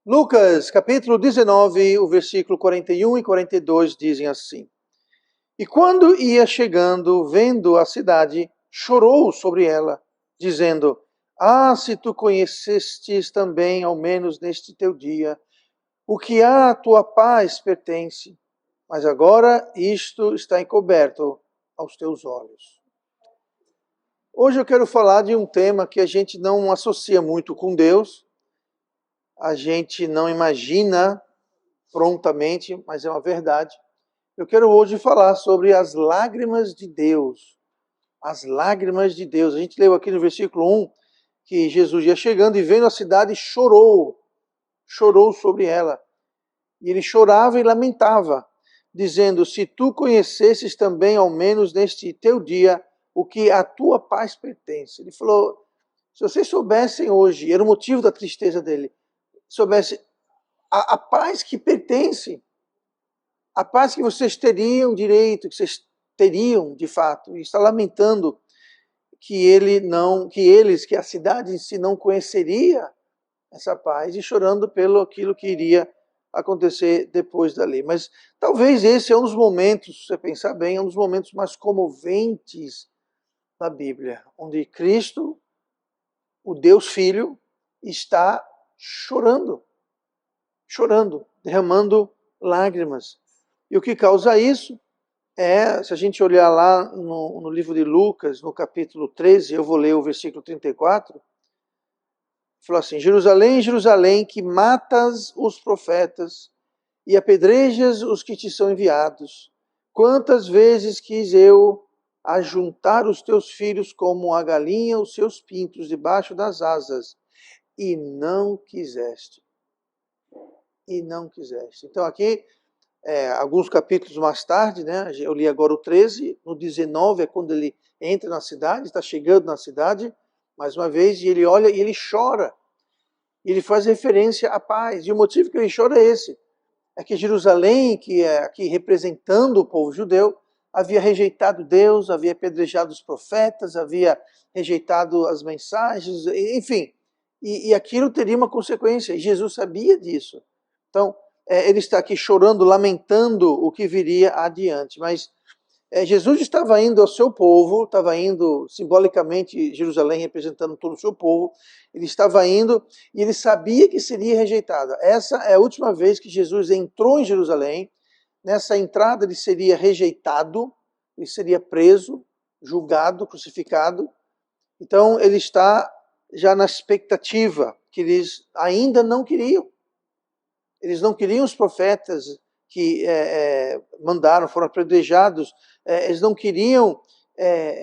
Lucas, capítulo 19, o versículo 41 e 42 dizem assim: E quando ia chegando, vendo a cidade, chorou sobre ela, dizendo: Ah, se tu conhecestes também, ao menos neste teu dia, o que à tua paz pertence, mas agora isto está encoberto aos teus olhos. Hoje eu quero falar de um tema que a gente não associa muito com Deus, a gente não imagina prontamente, mas é uma verdade. Eu quero hoje falar sobre as lágrimas de Deus. As lágrimas de Deus. A gente leu aqui no versículo 1 que Jesus ia chegando e vendo a cidade chorou. Chorou sobre ela. E ele chorava e lamentava, dizendo: Se tu conhecesses também, ao menos neste teu dia, o que à tua paz pertence. Ele falou: se vocês soubessem hoje, era o motivo da tristeza dele, soubessem a paz que pertence, a paz que vocês teriam direito, que vocês teriam de fato, e está lamentando que que a cidade em si não conheceria essa paz e chorando pelo aquilo que iria acontecer depois dali. Mas talvez esse é um dos momentos, se você pensar bem, é um dos momentos mais comoventes da Bíblia, onde Cristo, o Deus Filho, está chorando, derramando lágrimas. E o que causa isso se a gente olhar lá no livro de Lucas, no capítulo 13, eu vou ler o versículo 34, falou assim: Jerusalém, Jerusalém, que matas os profetas e apedrejas os que te são enviados. Quantas vezes quis eu ajuntar os teus filhos como a galinha os seus pintos debaixo das asas, e não quiseste. E não quiseste. Então aqui, alguns capítulos mais tarde, né, eu li agora o 13, no 19 é quando ele entra na cidade, está chegando na cidade, mais uma vez, e ele olha e ele chora. Ele faz referência à paz. E o motivo que ele chora é esse. É que Jerusalém, que é aqui representando o povo judeu, havia rejeitado Deus, havia apedrejado os profetas, havia rejeitado as mensagens, enfim. E aquilo teria uma consequência, e Jesus sabia disso. Então, ele está aqui chorando, lamentando o que viria adiante. Mas Jesus estava indo ao seu povo, estava indo simbolicamente Jerusalém representando todo o seu povo, ele estava indo e ele sabia que seria rejeitado. Essa é a última vez que Jesus entrou em Jerusalém. Nessa entrada ele seria rejeitado, ele seria preso, julgado, crucificado. Então ele está já na expectativa que eles ainda não queriam. Eles não queriam os profetas que mandaram, foram apedrejados, eles não queriam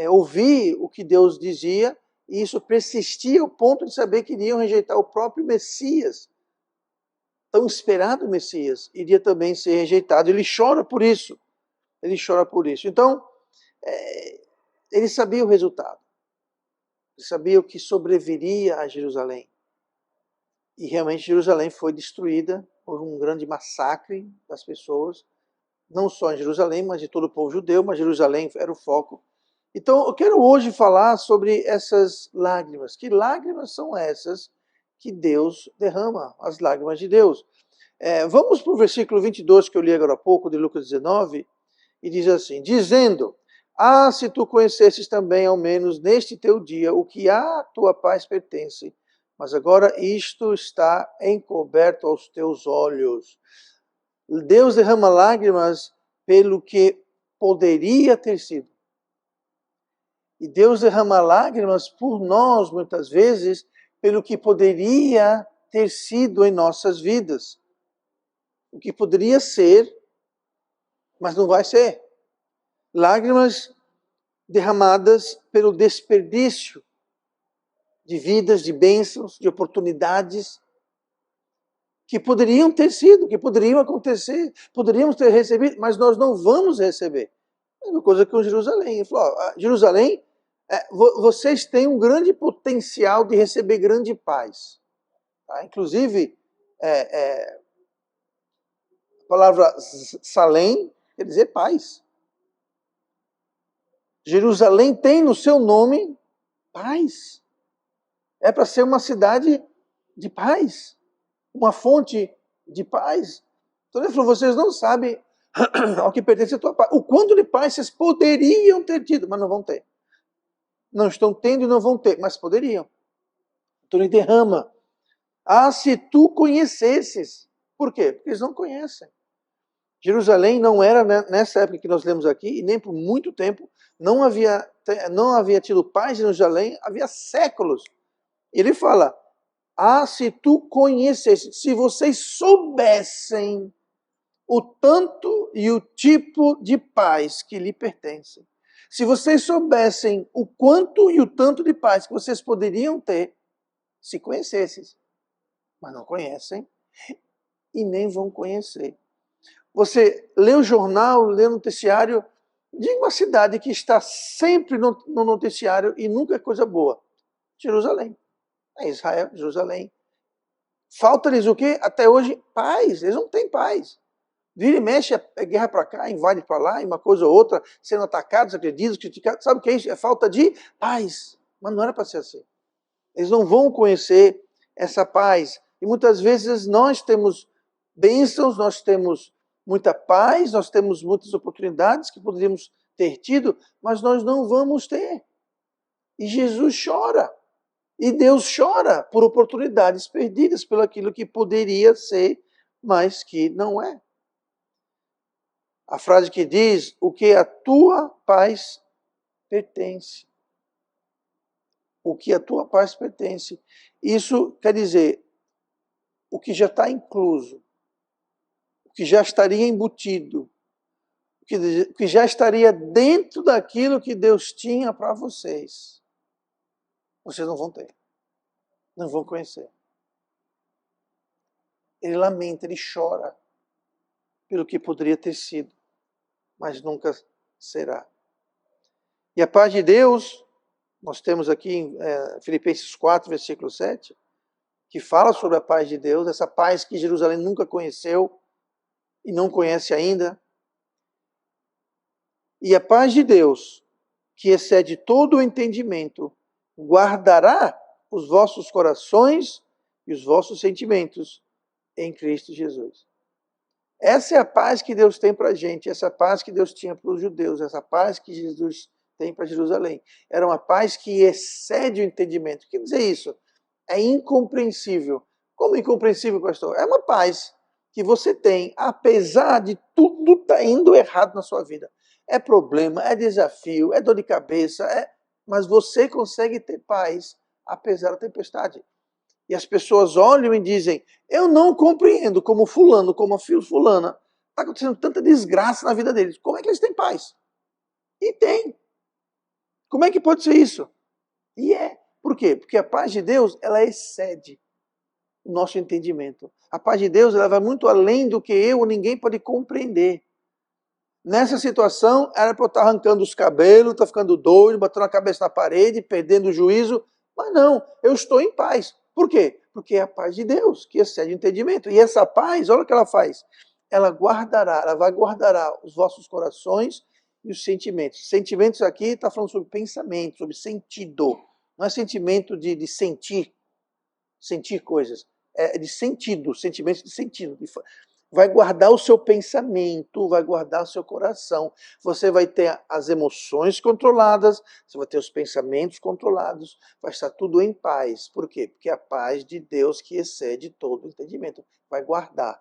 ouvir o que Deus dizia, e isso persistia ao ponto de saber que iriam rejeitar o próprio Messias. Tão esperado Messias iria também ser rejeitado. Ele chora por isso. Ele chora por isso. Então, ele sabia o resultado. Ele sabia o que sobreviria a Jerusalém. E realmente Jerusalém foi destruída por um grande massacre das pessoas, não só em Jerusalém, mas de todo o povo judeu, mas Jerusalém era o foco. Então eu quero hoje falar sobre essas lágrimas. Que lágrimas são essas que Deus derrama? As lágrimas de Deus. Vamos para o versículo 22 que eu li agora há pouco, de Lucas 19, e diz assim: dizendo: Ah, se tu conhecesses também, ao menos neste teu dia, o que à tua paz pertence, mas agora isto está encoberto aos teus olhos. Deus derrama lágrimas pelo que poderia ter sido. E Deus derrama lágrimas por nós, muitas vezes, pelo que poderia ter sido em nossas vidas. O que poderia ser, mas não vai ser. Lágrimas derramadas pelo desperdício de vidas, de bênçãos, de oportunidades que poderiam ter sido, que poderiam acontecer, poderíamos ter recebido, mas nós não vamos receber. É uma coisa com Jerusalém. Ele falou: Jerusalém, vocês têm um grande potencial de receber grande paz. Tá? Inclusive, a palavra Salém quer dizer paz. Jerusalém tem no seu nome paz. É para ser uma cidade de paz. uma fonte de paz. Então ele falou, vocês não sabem ao que pertence a tua paz. O quanto de paz vocês poderiam ter tido, mas não vão ter. Não estão tendo e não vão ter, mas poderiam. Então ele derrama. Ah, se tu conhecesses. Por quê? Porque eles não conhecem. Jerusalém não era, nessa época que nós lemos aqui, e nem por muito tempo, não havia tido paz em Jerusalém, havia séculos. Ele fala, ah, se tu conhecesse, se vocês soubessem o tanto e o tipo de paz que lhe pertence, se vocês soubessem o quanto e o tanto de paz que vocês poderiam ter, se conhecessem, mas não conhecem e nem vão conhecer. Você lê o jornal, lê o noticiário de uma cidade que está sempre no noticiário e nunca é coisa boa. Jerusalém. É Israel, Jerusalém. Falta-lhes o quê? Até hoje, paz. Eles não têm paz. Vira e mexe, é guerra para cá, invade para lá, e uma coisa ou outra, sendo atacados, agredidos, criticados. Sabe o que é isso? É falta de paz. Mas não era para ser assim. Eles não vão conhecer essa paz. E muitas vezes nós temos bênçãos, nós temos muita paz, nós temos muitas oportunidades que poderíamos ter tido, mas nós não vamos ter. E Jesus chora. E Deus chora por oportunidades perdidas, pelo aquilo que poderia ser, mas que não é. A frase que diz, o que a tua paz pertence. O que a tua paz pertence. Isso quer dizer, o que já está incluso, o que já estaria embutido, o que já estaria dentro daquilo que Deus tinha para vocês. Vocês não vão ter. Não vão conhecer. Ele lamenta, ele chora pelo que poderia ter sido, mas nunca será. E a paz de Deus, nós temos aqui em Filipenses 4, versículo 7, que fala sobre a paz de Deus, essa paz que Jerusalém nunca conheceu e não conhece ainda. E a paz de Deus, que excede todo o entendimento, guardará os vossos corações e os vossos sentimentos em Cristo Jesus. Essa é a paz que Deus tem para a gente, essa paz que Deus tinha para os judeus, essa paz que Jesus tem para Jerusalém. Era uma paz que excede o entendimento. O que quer dizer isso? É incompreensível. Como incompreensível, pastor? É uma paz que você tem, apesar de tudo estar indo errado na sua vida. É problema, é desafio, é dor de cabeça, mas você consegue ter paz apesar da tempestade. E as pessoas olham e dizem, eu não compreendo como fulano, como a fulana, está acontecendo tanta desgraça na vida deles. Como é que eles têm paz? E tem. Como é que pode ser isso? E é. Por quê? Porque a paz de Deus, ela excede o nosso entendimento. A paz de Deus, ela vai muito além do que eu ou ninguém pode compreender. Nessa situação, era para eu estar arrancando os cabelos, estar ficando doido, batendo a cabeça na parede, perdendo o juízo. Mas não, eu estou em paz. Por quê? Porque é a paz de Deus, que excede o entendimento. E essa paz, olha o que ela faz. Ela vai guardará os vossos corações e os sentimentos. Sentimentos aqui está falando sobre pensamento, sobre sentido. Não é sentimento de sentir coisas. É de sentido, sentimentos de sentido. Vai guardar o seu pensamento, vai guardar o seu coração. Você vai ter as emoções controladas, você vai ter os pensamentos controlados, vai estar tudo em paz. Por quê? Porque a paz de Deus que excede todo o entendimento vai guardar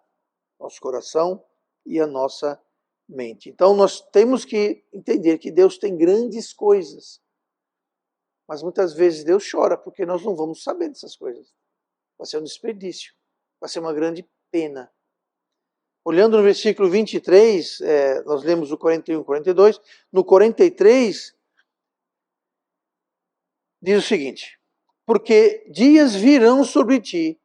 nosso coração e a nossa mente. Então nós temos que entender que Deus tem grandes coisas, mas muitas vezes Deus chora porque nós não vamos saber dessas coisas. Vai ser um desperdício, vai ser uma grande pena. Olhando no versículo 23, nós lemos o 41 e 42, no 43 diz o seguinte, porque dias virão sobre ti,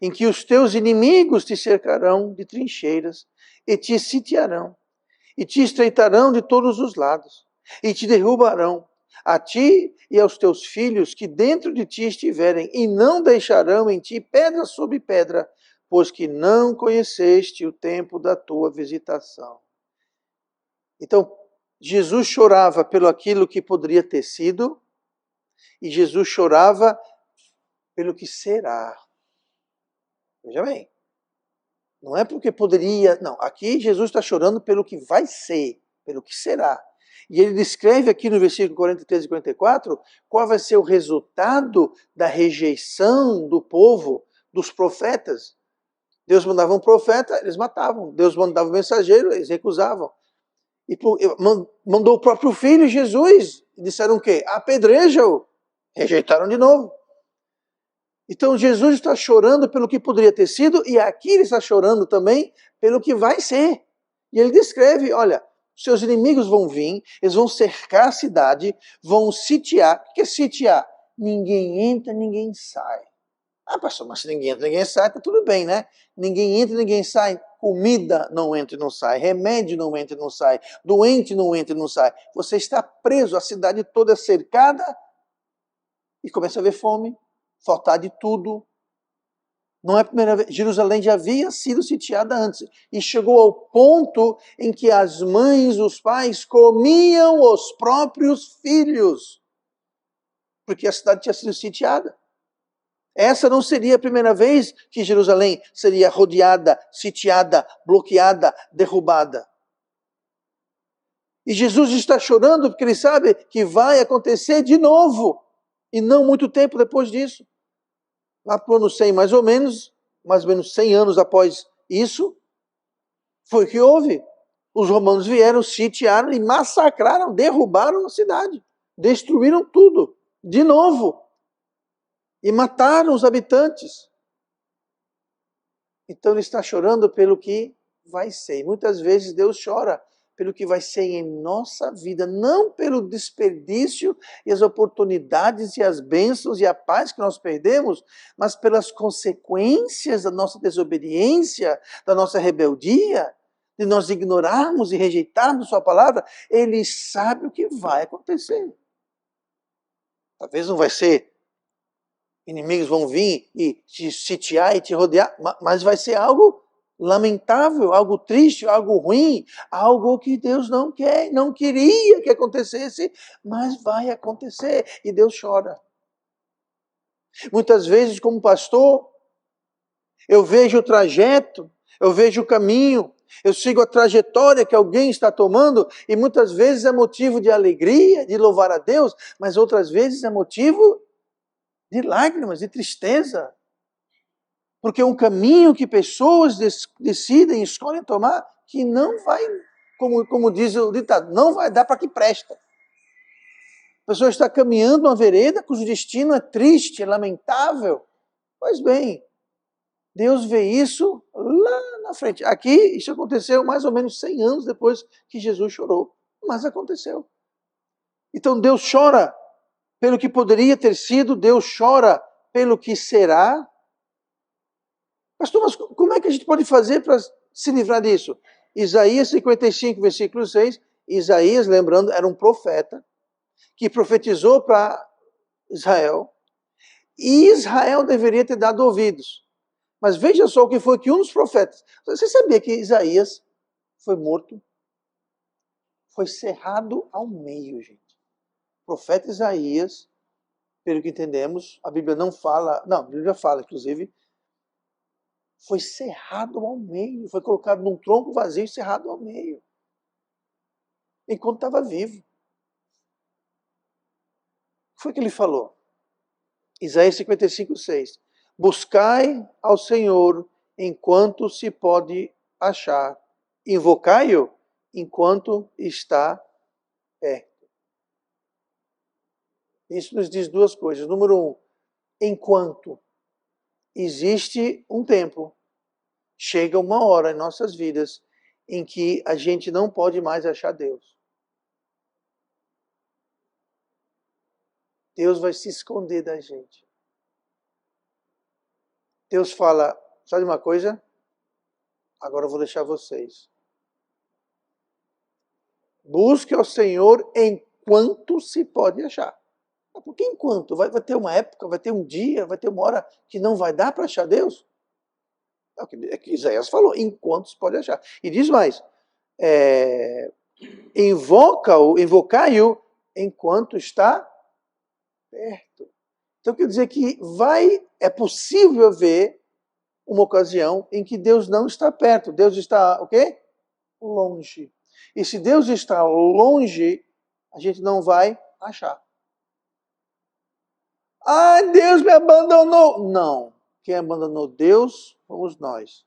em que os teus inimigos te cercarão de trincheiras, e te sitiarão, e te estreitarão de todos os lados, e te derrubarão, a ti e aos teus filhos que dentro de ti estiverem, e não deixarão em ti pedra sobre pedra, pois que não conheceste o tempo da tua visitação. Então, Jesus chorava pelo aquilo que poderia ter sido, e Jesus chorava pelo que será. Veja bem. Não é porque poderia. Não, aqui Jesus está chorando pelo que vai ser, pelo que será. E ele descreve aqui no versículo 43 e 44 qual vai ser o resultado da rejeição do povo, dos profetas. Deus mandava um profeta, eles matavam. Deus mandava um mensageiro, eles recusavam. E mandou o próprio filho, Jesus. E disseram o quê? Apedreja-o. Rejeitaram de novo. Então Jesus está chorando pelo que poderia ter sido e aqui ele está chorando também pelo que vai ser. E ele descreve, olha, seus inimigos vão vir, eles vão cercar a cidade, vão sitiar. O que é sitiar? Ninguém entra, ninguém sai. Ah, pastor, mas se ninguém entra, ninguém sai, tá tudo bem, né? Ninguém entra, ninguém sai. Comida não entra e não sai. Remédio não entra e não sai. Doente não entra e não sai. Você está preso, a cidade toda é cercada e começa a haver fome, faltar de tudo. Não é a primeira vez. Jerusalém já havia sido sitiada antes. E chegou ao ponto em que as mães, os pais, comiam os próprios filhos. Porque a cidade tinha sido sitiada. Essa não seria a primeira vez que Jerusalém seria rodeada, sitiada, bloqueada, derrubada. E Jesus está chorando porque ele sabe que vai acontecer de novo. E não muito tempo depois disso. Lá para o ano 100, mais ou menos 100 anos após isso, foi o que houve. Os romanos vieram, sitiaram e massacraram, derrubaram a cidade. Destruíram tudo, de novo. E mataram os habitantes. Então ele está chorando pelo que vai ser. E muitas vezes Deus chora pelo que vai ser em nossa vida, não pelo desperdício e as oportunidades e as bênçãos e a paz que nós perdemos, mas pelas consequências da nossa desobediência, da nossa rebeldia, de nós ignorarmos e rejeitarmos sua palavra. Ele sabe o que vai acontecer. Talvez não vai ser inimigos vão vir e te sitiar e te rodear, mas vai ser algo lamentável, algo triste, algo ruim, algo que Deus não quer, não queria que acontecesse, mas vai acontecer e Deus chora. Muitas vezes, como pastor, eu vejo o trajeto, eu vejo o caminho, eu sigo a trajetória que alguém está tomando e muitas vezes é motivo de alegria, de louvar a Deus, mas outras vezes é motivo de lágrimas, de tristeza. Porque é um caminho que pessoas decidem, escolhem tomar, que não vai, como diz o ditado, não vai dar para que presta. A pessoa está caminhando uma vereda cujo destino é triste, é lamentável. Pois bem, Deus vê isso lá na frente. Aqui, isso aconteceu mais ou menos 100 anos depois que Jesus chorou. Mas aconteceu. Então Deus chora pelo que poderia ter sido, Deus chora pelo que será. Pastor, mas como é que a gente pode fazer para se livrar disso? Isaías 55, versículo 6, Isaías, lembrando, era um profeta que profetizou para Israel, e Israel deveria ter dado ouvidos. Mas veja só o que foi que um dos profetas... Você sabia que Isaías foi morto? Foi cerrado ao meio, gente. O profeta Isaías, pelo que entendemos, a Bíblia não fala... Não, a Bíblia fala, inclusive, foi cerrado ao meio, foi colocado num tronco vazio e cerrado ao meio, enquanto estava vivo. O que foi que ele falou? Isaías 55, 6. Buscai ao Senhor enquanto se pode achar, invocai-o enquanto está perto. Isso nos diz duas coisas. Número 1, enquanto existe um tempo, chega uma hora em nossas vidas em que a gente não pode mais achar Deus. Deus vai se esconder da gente. Deus fala, sabe uma coisa? Agora eu vou deixar vocês. Busque ao Senhor enquanto se pode achar. Por que enquanto? Vai ter uma época, vai ter um dia, vai ter uma hora que não vai dar para achar Deus? É o que Isaías falou, enquanto se pode achar. E diz mais, invocai-o enquanto está perto. Então quer dizer que é possível ver uma ocasião em que Deus não está perto. Deus está, o quê? Longe. E se Deus está longe, a gente não vai achar. Ah, Deus me abandonou. Não. Quem abandonou Deus fomos nós.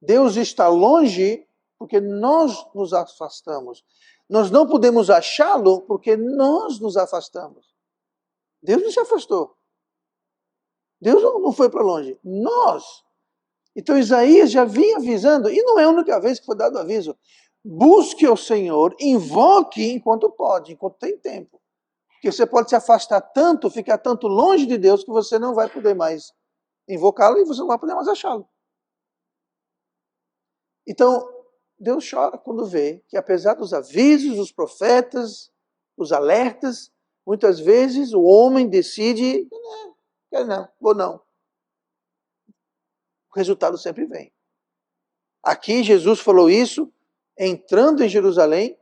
Deus está longe porque nós nos afastamos. Nós não podemos achá-lo porque nós nos afastamos. Deus não se afastou. Deus não foi para longe. Nós. Então Isaías já vinha avisando, e não é a única vez que foi dado aviso. Busque o Senhor, invoque enquanto pode, enquanto tem tempo. Porque você pode se afastar tanto, ficar tanto longe de Deus, que você não vai poder mais invocá-lo e você não vai poder mais achá-lo. Então, Deus chora quando vê que, apesar dos avisos, dos profetas, dos alertas, muitas vezes o homem decide, não, quero não, vou não. O resultado sempre vem. Aqui Jesus falou isso, entrando em Jerusalém,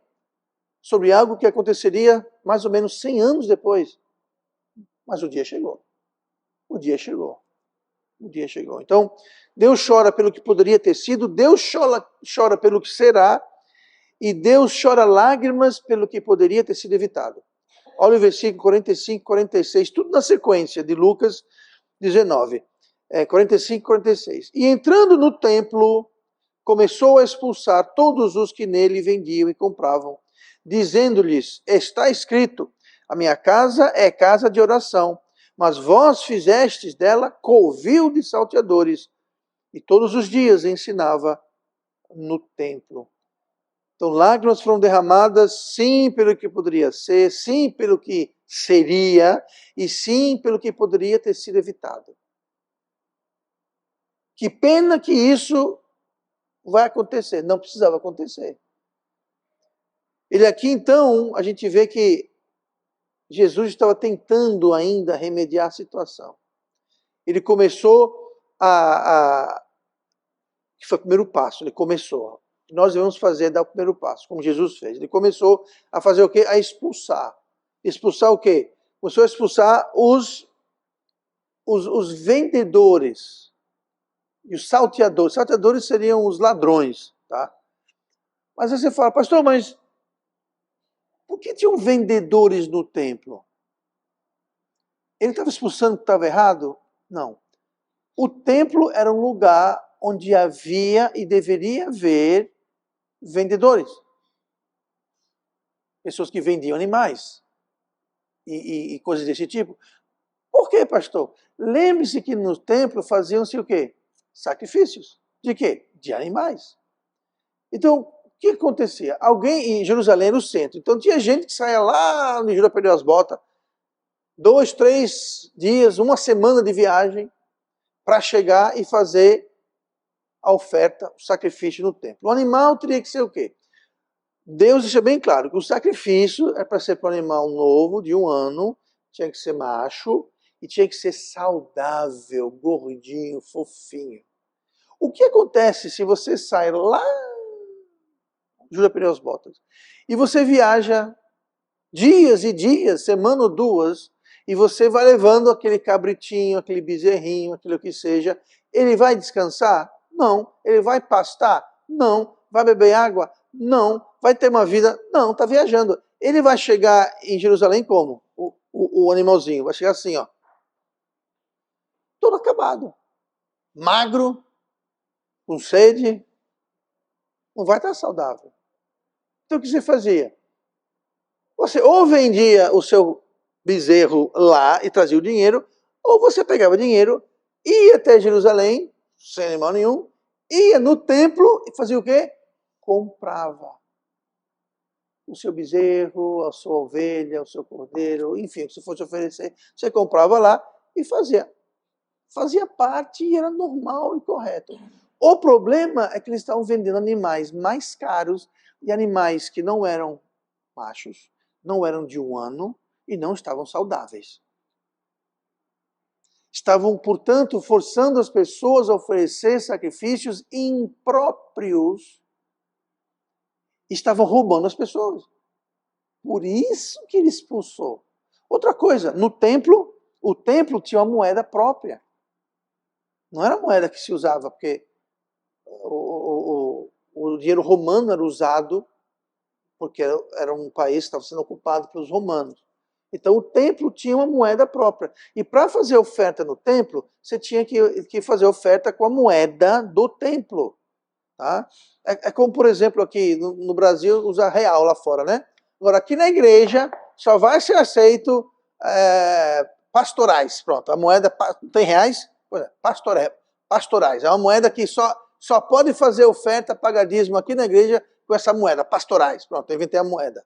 sobre algo que aconteceria mais ou menos 100 anos depois. Mas o dia chegou. O dia chegou. O dia chegou. Então, Deus chora pelo que poderia ter sido, Deus chora pelo que será, e Deus chora lágrimas pelo que poderia ter sido evitado. Olha o versículo 45, 46, tudo na sequência de Lucas 19. 45, 46. E entrando no templo, começou a expulsar todos os que nele vendiam e compravam, dizendo-lhes, está escrito, a minha casa é casa de oração, mas vós fizestes dela covil de salteadores. E todos os dias ensinava no templo. Então, lágrimas foram derramadas, sim, pelo que poderia ser, sim, pelo que seria, e sim, pelo que poderia ter sido evitado. Que pena que isso vai acontecer. Não precisava acontecer. Ele aqui, então, a gente vê que Jesus estava tentando ainda remediar a situação. Ele começou que foi o primeiro passo, ele começou. Nós devemos fazer, dar o primeiro passo, como Jesus fez. Ele começou a fazer o quê? A expulsar. Expulsar o quê? Começou a expulsar os vendedores e os salteadores. Salteadores seriam os ladrões, tá? Mas aí você fala, pastor, mas por que tinham vendedores no templo? Ele estava expulsando o que estava errado? Não. O templo era um lugar onde havia e deveria haver vendedores. Pessoas que vendiam animais e coisas desse tipo. Por quê, pastor? Lembre-se que no templo faziam-se o quê? Sacrifícios. De quê? De animais. Então, o que acontecia? Alguém em Jerusalém, no centro. Então, tinha gente que saía lá no Judá, perdeu as botas, 2, 3 dias, uma semana de viagem, para chegar e fazer a oferta, o sacrifício no templo. O animal teria que ser o quê? Deus deixa bem claro que o sacrifício é para ser para um animal novo, de 1 ano, tinha que ser macho e tinha que ser saudável, gordinho, fofinho. O que acontece se você sai lá, Júlia perdeu as botas, e você viaja dias e dias, semana ou 2, e você vai levando aquele cabritinho, aquele bezerrinho, aquilo que seja, ele vai descansar? Não. Ele vai pastar? Não. Vai beber água? Não. Vai ter uma vida? Não, está viajando. Ele vai chegar em Jerusalém como? O animalzinho. Vai chegar assim, ó. Todo acabado. Magro, com sede. Não vai estar saudável. Então o que você fazia? Você ou vendia o seu bezerro lá e trazia o dinheiro, ou você pegava dinheiro, ia até Jerusalém, sem animal nenhum, ia no templo e fazia o quê? Comprava o seu bezerro, a sua ovelha, o seu cordeiro, enfim, o que você fosse oferecer, você comprava lá e fazia. Fazia parte e era normal e correto. O problema é que eles estavam vendendo animais mais caros e animais que não eram machos, não eram de 1 ano e não estavam saudáveis. Estavam, portanto, forçando as pessoas a oferecer sacrifícios impróprios. Estavam roubando as pessoas. Por isso que ele expulsou. Outra coisa, no templo, o templo tinha uma moeda própria. Não era a moeda que se usava, porque o dinheiro romano era usado porque era um país que estava sendo ocupado pelos romanos. Então o templo tinha uma moeda própria. E para fazer oferta no templo, você tinha que fazer oferta com a moeda do templo. Tá? É como, por exemplo, aqui no Brasil, usar real lá fora, né? Agora, aqui na igreja, só vai ser aceito pastorais. Pronto, a moeda tem reais? Pastorais. É uma moeda que só pode fazer oferta, pagadismo aqui na igreja com essa moeda, pastorais. Pronto, eu inventei a moeda.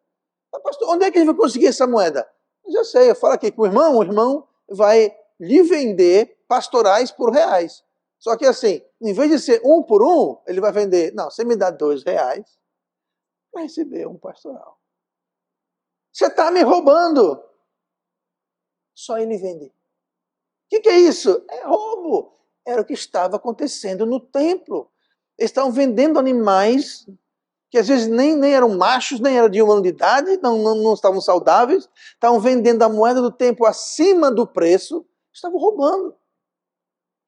Mas, pastor, onde é que a gente vai conseguir essa moeda? Eu já sei, eu falo aqui com o irmão vai lhe vender pastorais por reais. Só que assim, em vez de ser um por um, ele vai vender, não, você me dá R$ 2 para receber um pastoral. Você está me roubando. Só ele vende. O que é isso? É roubo. Era o que estava acontecendo no templo. Eles estavam vendendo animais que às vezes nem eram machos, nem eram de um ano de idade, não estavam saudáveis, estavam vendendo a moeda do templo acima do preço, estavam roubando.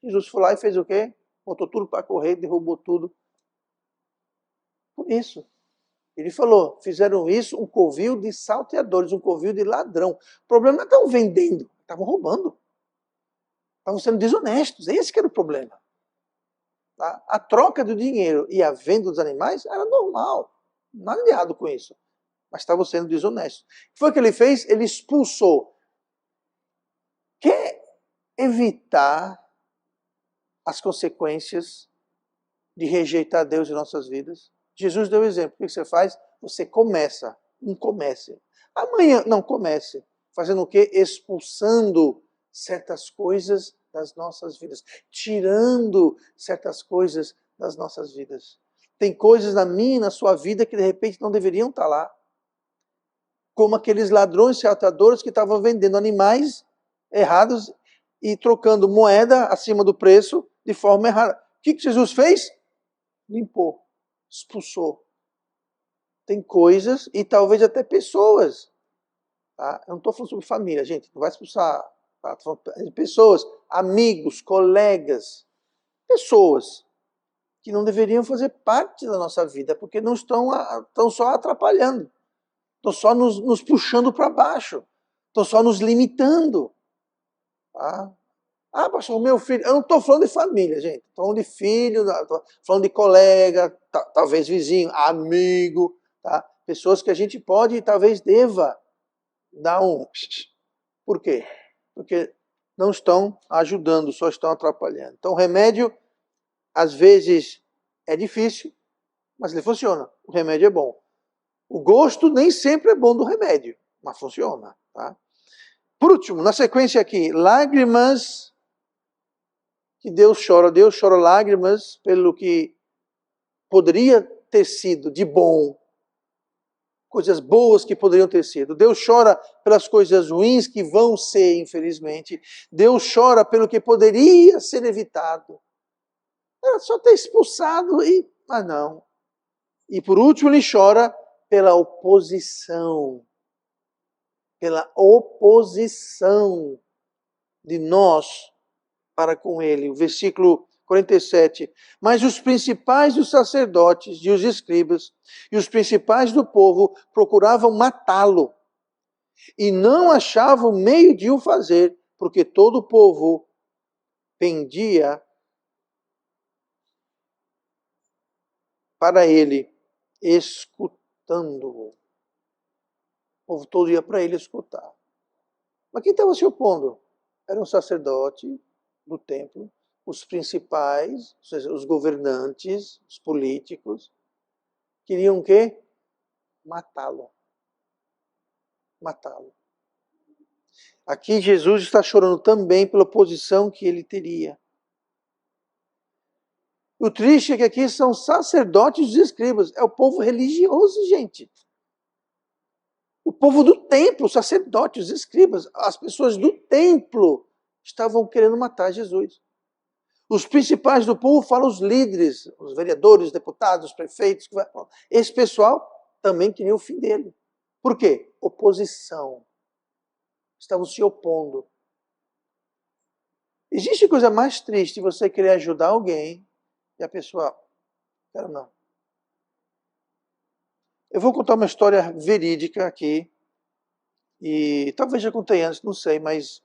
Jesus foi lá e fez o quê? Botou tudo para correr, derrubou tudo. Por isso. Ele falou, fizeram isso um covil de salteadores, um covil de ladrão. O problema não é que estavam vendendo, estavam roubando. Estavam sendo desonestos, esse que era o problema. Tá? A troca do dinheiro e a venda dos animais era normal, nada de errado com isso. Mas estavam sendo desonestos. O que foi que ele fez? Ele expulsou. Quer evitar as consequências de rejeitar Deus em nossas vidas? Jesus deu o exemplo. O que você faz? Você começa. Não comece. Amanhã, não comece. Fazendo o quê? Expulsando certas coisas das nossas vidas. Tirando certas coisas das nossas vidas. Tem coisas na minha e na sua vida que de repente não deveriam estar lá. Como aqueles ladrões salteadores que estavam vendendo animais errados e trocando moeda acima do preço de forma errada. O que Jesus fez? Limpou, expulsou. Tem coisas e talvez até pessoas. Tá? Eu não estou falando sobre família, gente, não vai expulsar. Tá? Estou falando de pessoas, amigos, colegas, pessoas que não deveriam fazer parte da nossa vida, porque não estão só atrapalhando, estão só nos puxando para baixo, estão só nos limitando. Tá? Ah, pastor, meu filho, eu não estou falando de família, gente. Estou falando de filho, estou falando de colega, talvez vizinho, amigo, tá? Pessoas que a gente pode e talvez deva dar um. Por quê? Porque não estão ajudando, só estão atrapalhando. Então, o remédio, às vezes, é difícil, mas ele funciona. O remédio é bom. O gosto nem sempre é bom do remédio, mas funciona. Tá? Por último, na sequência aqui, lágrimas que Deus chora lágrimas pelo que poderia ter sido de bom, coisas boas que poderiam ter sido. Deus chora pelas coisas ruins que vão ser, infelizmente. Deus chora pelo que poderia ser evitado. Era só ter expulsado, mas não. E por último, ele chora pela oposição. Pela oposição de nós para com ele. O versículo 47. Mas os principais dos sacerdotes e os escribas e os principais do povo procuravam matá-lo e não achavam meio de o fazer, porque todo o povo pendia para ele, escutando-o. O povo todo ia para ele escutar. Mas quem estava se opondo? Era um sacerdote do templo, os principais, ou seja, os governantes, os políticos, queriam o quê? Matá-lo. Matá-lo. Aqui Jesus está chorando também pela posição que ele teria. O triste é que aqui são sacerdotes e escribas. É o povo religioso, gente. O povo do templo, sacerdotes, escribas, as pessoas do templo estavam querendo matar Jesus. Os principais do povo falam os líderes, os vereadores, os deputados, os prefeitos. Esse pessoal também queria o fim dele. Por quê? Oposição. Estavam se opondo. Existe coisa mais triste você querer ajudar alguém e a pessoa, quero não. Eu vou contar uma história verídica aqui, e talvez já contei antes, não sei, mas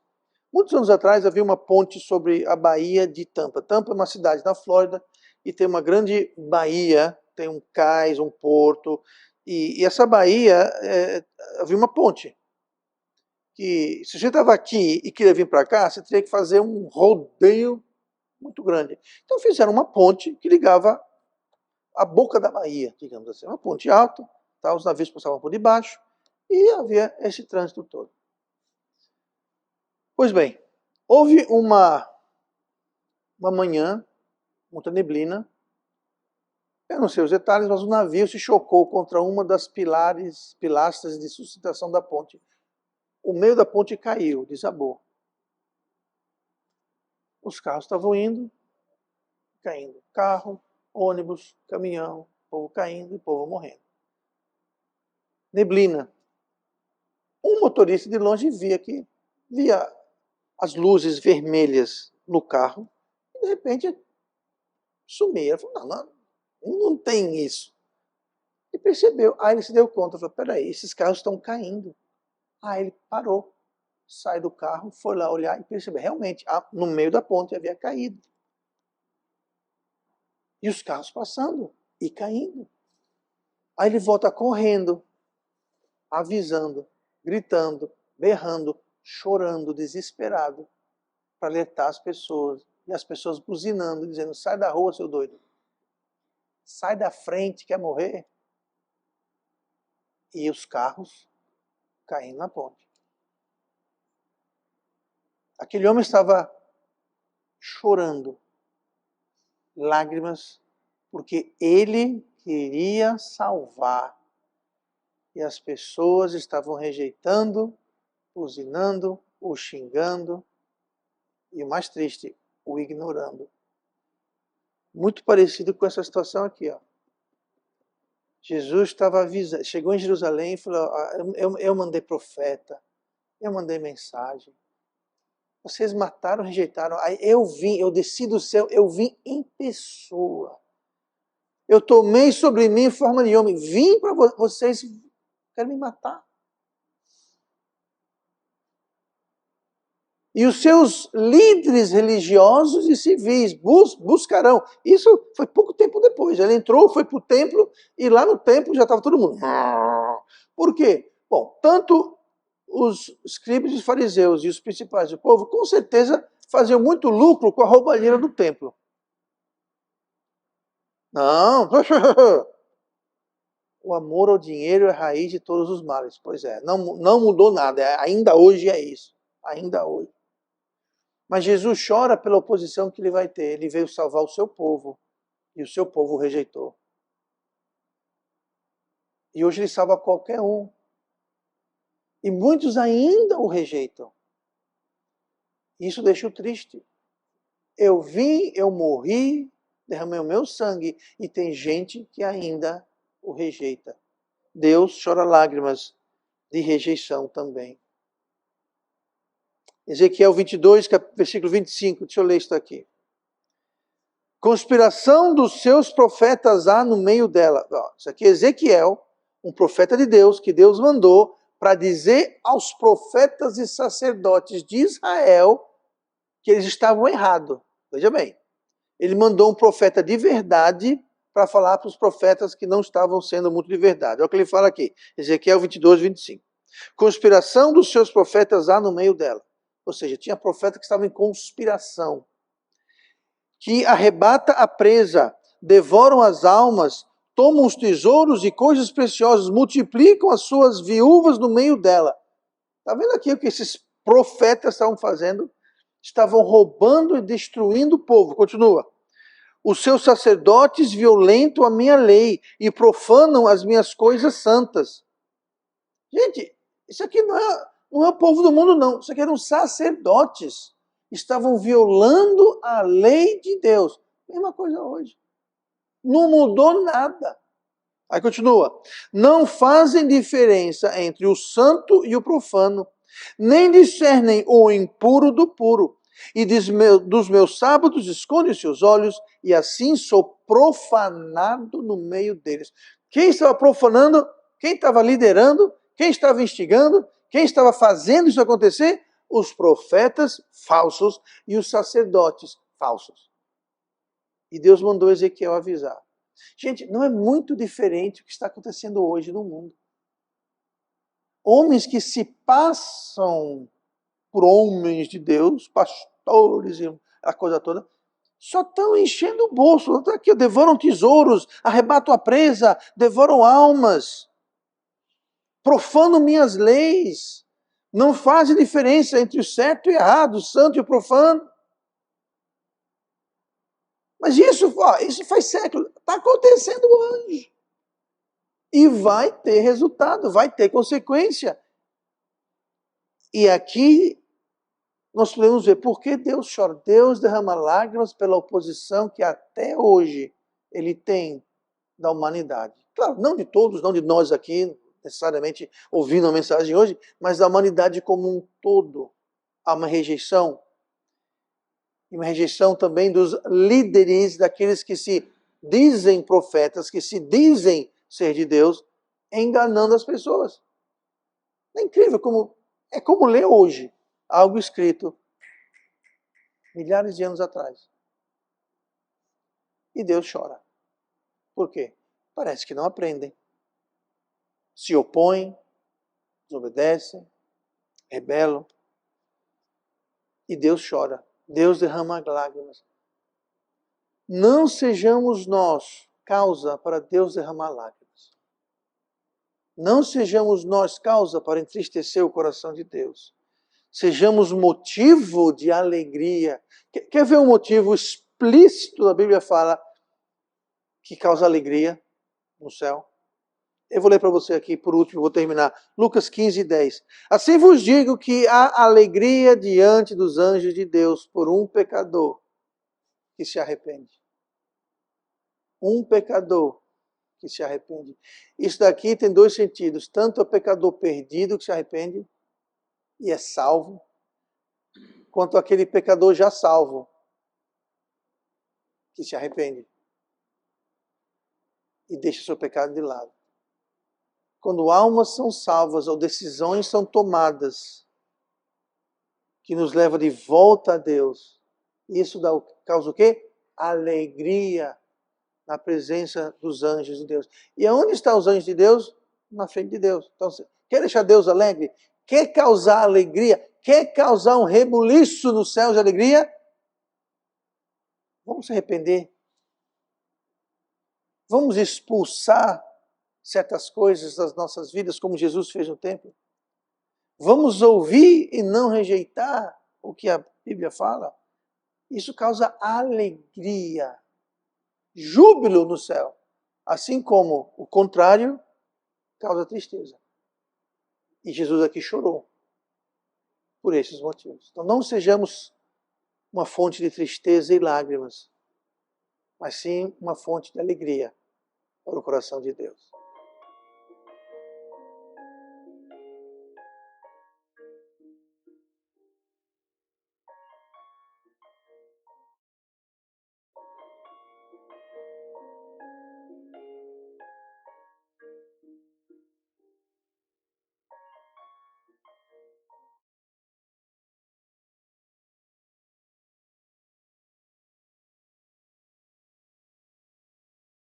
muitos anos atrás havia uma ponte sobre a Baía de Tampa. Tampa é uma cidade na Flórida e tem uma grande baía, tem um cais, um porto, e essa baía havia uma ponte. Que se você estava aqui e queria vir para cá, você teria que fazer um rodeio muito grande. Então fizeram uma ponte que ligava a boca da baía, digamos assim, uma ponte alta, tá? Os navios passavam por debaixo e havia esse trânsito todo. Pois bem, houve uma manhã, muita neblina, eu não sei os detalhes, mas o navio se chocou contra uma das pilastras de sustentação da ponte. O meio da ponte caiu, desabou. Os carros estavam indo, caindo. Carro, ônibus, caminhão, povo caindo e povo morrendo. Neblina. Um motorista de longe via as luzes vermelhas no carro e de repente sumia. Ele falou, não tem isso. E percebeu. Aí ele se deu conta, falou, peraí, esses carros estão caindo. Aí ele parou, sai do carro, foi lá olhar e percebeu, realmente, no meio da ponte havia caído. E os carros passando e caindo. Aí ele volta correndo, avisando, gritando, berrando, chorando, desesperado, para alertar as pessoas. E as pessoas buzinando, dizendo, sai da rua, seu doido. Sai da frente, quer morrer? E os carros caindo na ponte. Aquele homem estava chorando, lágrimas, porque ele queria salvar. E as pessoas estavam rejeitando, buzinando, o xingando, e o mais triste, o ignorando. Muito parecido com essa situação aqui, ó. Jesus estava avisando, chegou em Jerusalém e falou, eu mandei profeta, eu mandei mensagem. Vocês mataram, rejeitaram. Aí eu desci do céu, eu vim em pessoa. Eu tomei sobre mim em forma de homem. Vim para vocês, querem me matar. E os seus líderes religiosos e civis buscarão. Isso foi pouco tempo depois. Ele entrou, foi para o templo, e lá no templo já estava todo mundo. Por quê? Bom, tanto os escribas e fariseus e os principais do povo, com certeza, faziam muito lucro com a roubalheira do templo. Não, o amor ao dinheiro é a raiz de todos os males. Pois é, não mudou nada, ainda hoje é isso, ainda hoje. Mas Jesus chora pela oposição que ele vai ter. Ele veio salvar o seu povo e o seu povo o rejeitou. E hoje ele salva qualquer um. E muitos ainda o rejeitam. Isso deixa o triste. Eu vim, eu morri, derramei o meu sangue e tem gente que ainda o rejeita. Deus chora lágrimas de rejeição também. Ezequiel 22, versículo 25, deixa eu ler isso aqui. Conspiração dos seus profetas há no meio dela. Isso aqui é Ezequiel, um profeta de Deus, que Deus mandou para dizer aos profetas e sacerdotes de Israel que eles estavam errados. Veja bem, ele mandou um profeta de verdade para falar para os profetas que não estavam sendo muito de verdade. Olha o que ele fala aqui, Ezequiel 22, 25. Conspiração dos seus profetas há no meio dela. Ou seja, tinha profeta que estava em conspiração, que arrebata a presa, devoram as almas, tomam os tesouros e coisas preciosas, multiplicam as suas viúvas no meio dela. Está vendo aqui o que esses profetas estavam fazendo? Estavam roubando e destruindo o povo. Continua. Os seus sacerdotes violentam a minha lei e profanam as minhas coisas santas. Gente, isso aqui não é o povo do mundo, não. Isso aqui eram sacerdotes. Estavam violando a lei de Deus. Mesma coisa hoje. Não mudou nada. Aí continua. Não fazem diferença entre o santo e o profano, nem discernem o impuro do puro. E dos meus sábados esconde os seus olhos, e assim sou profanado no meio deles. Quem estava profanando? Quem estava liderando? Quem estava instigando? Quem estava fazendo isso acontecer? Os profetas falsos e os sacerdotes falsos. E Deus mandou Ezequiel avisar. Gente, não é muito diferente o que está acontecendo hoje no mundo. Homens que se passam por homens de Deus, pastores e a coisa toda, só estão enchendo o bolso. Estão aqui, devoram tesouros, arrebatam a presa, devoram almas, profanam minhas leis. Não fazem diferença entre o certo e o errado, o santo e o profano. Mas isso faz séculos. Está acontecendo hoje. E vai ter resultado, vai ter consequência. E aqui nós podemos ver por que Deus chora. Deus derrama lágrimas pela oposição que até hoje ele tem da humanidade. Claro, não de todos, não de nós aqui, necessariamente ouvindo a mensagem hoje, mas da humanidade como um todo. Há uma rejeição. E uma rejeição também dos líderes, daqueles que se dizem profetas, que se dizem ser de Deus, enganando as pessoas. É incrível como ler hoje algo escrito milhares de anos atrás. E Deus chora. Por quê? Parece que não aprendem. Se opõem, desobedecem, rebelam. E Deus chora. Deus derrama lágrimas. Não sejamos nós causa para Deus derramar lágrimas. Não sejamos nós causa para entristecer o coração de Deus. Sejamos motivo de alegria. Quer ver um motivo explícito da Bíblia fala que causa alegria no céu? Eu vou ler para você aqui, por último, vou terminar. Lucas 15, 10. Assim vos digo que há alegria diante dos anjos de Deus por um pecador que se arrepende. Um pecador que se arrepende. Isso daqui tem dois sentidos. Tanto o pecador perdido que se arrepende e é salvo, quanto aquele pecador já salvo que se arrepende e deixa seu pecado de lado. Quando almas são salvas ou decisões são tomadas que nos leva de volta a Deus, isso causa o quê? Alegria na presença dos anjos de Deus. E aonde estão os anjos de Deus? Na frente de Deus. Então, quer deixar Deus alegre? Quer causar alegria? Quer causar um rebuliço nos céus de alegria? Vamos se arrepender. Vamos expulsar certas coisas das nossas vidas, como Jesus fez no templo. Vamos ouvir e não rejeitar o que a Bíblia fala. Isso causa alegria, júbilo no céu. Assim como o contrário causa tristeza. E Jesus aqui chorou por esses motivos. Então não sejamos uma fonte de tristeza e lágrimas, mas sim uma fonte de alegria para o coração de Deus.